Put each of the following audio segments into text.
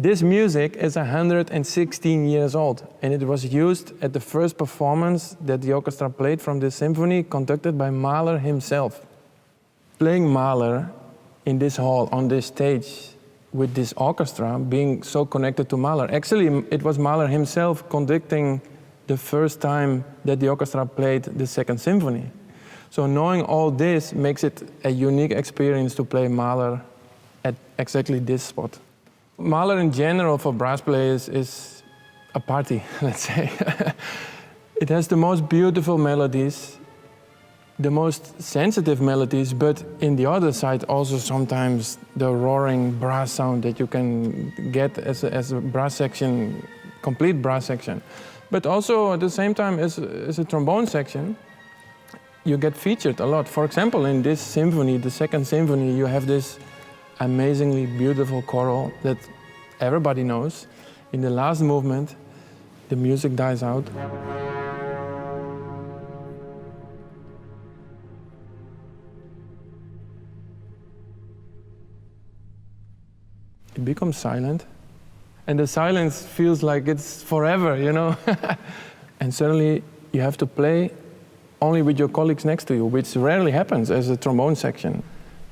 This music is 116 years old, and it was used at the first performance that the orchestra played from this symphony, conducted by Mahler himself. Playing Mahler in this hall, on this stage, with this orchestra, being so connected to Mahler. Actually, it was Mahler himself conducting the first time that the orchestra played the Second Symphony. So knowing all this makes it a unique experience to play Mahler at exactly this spot. Mahler in general for brass players is a party, let's say. It has the most beautiful melodies, the most sensitive melodies, but in the other side also sometimes the roaring brass sound that you can get as a brass section, complete brass section. But also at the same time as a trombone section, you get featured a lot. For example, in this symphony, the Second Symphony, you have this amazingly beautiful choral that everybody knows. In the last movement, the music dies out. It becomes silent, and the silence feels like it's forever, you know? And suddenly you have to play only with your colleagues next to you, which rarely happens as a trombone section.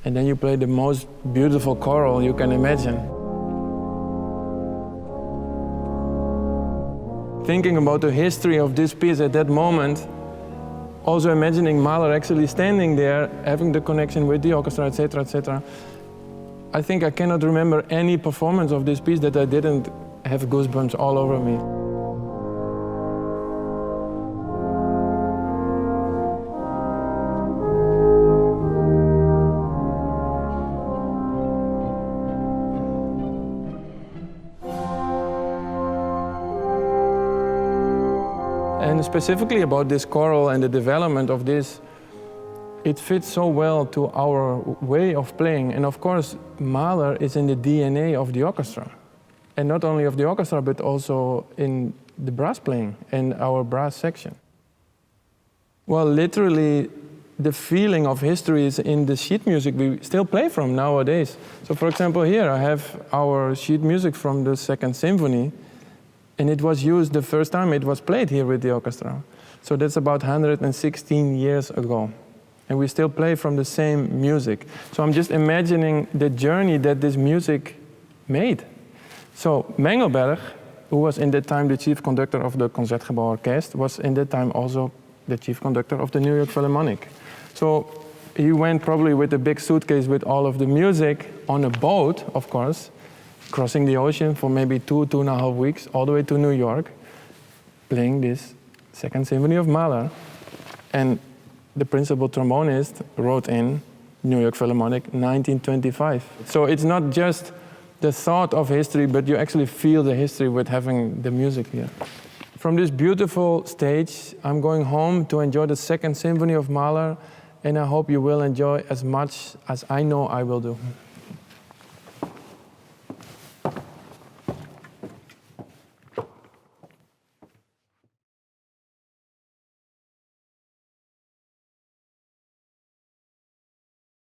And then you play the most beautiful choral you can imagine. Thinking about the history of this piece at that moment, also imagining Mahler actually standing there, having the connection with the orchestra, etc., etc. I think I cannot remember any performance of this piece that I didn't have goosebumps all over me. And specifically about this choral and the development of this, it fits so well to our way of playing. And of course, Mahler is in the DNA of the orchestra. And not only of the orchestra, but also in the brass playing and our brass section. Well, literally, the feeling of history is in the sheet music we still play from nowadays. So for example, here I have our sheet music from the Second Symphony. And it was used the first time it was played here with the orchestra. So that's about 116 years ago. And we still play from the same music. So I'm just imagining the journey that this music made. So Mengelberg, who was in that time the chief conductor of the Concertgebouworkest, was in that time also the chief conductor of the New York Philharmonic. So he went probably with a big suitcase with all of the music on a boat, of course, crossing the ocean for maybe 2.5 weeks, all the way to New York, playing this Second Symphony of Mahler. And the principal trombonist wrote in New York Philharmonic 1925. So it's not just the thought of history, but you actually feel the history with having the music here. From this beautiful stage, I'm going home to enjoy the Second Symphony of Mahler, and I hope you will enjoy as much as I know I will do.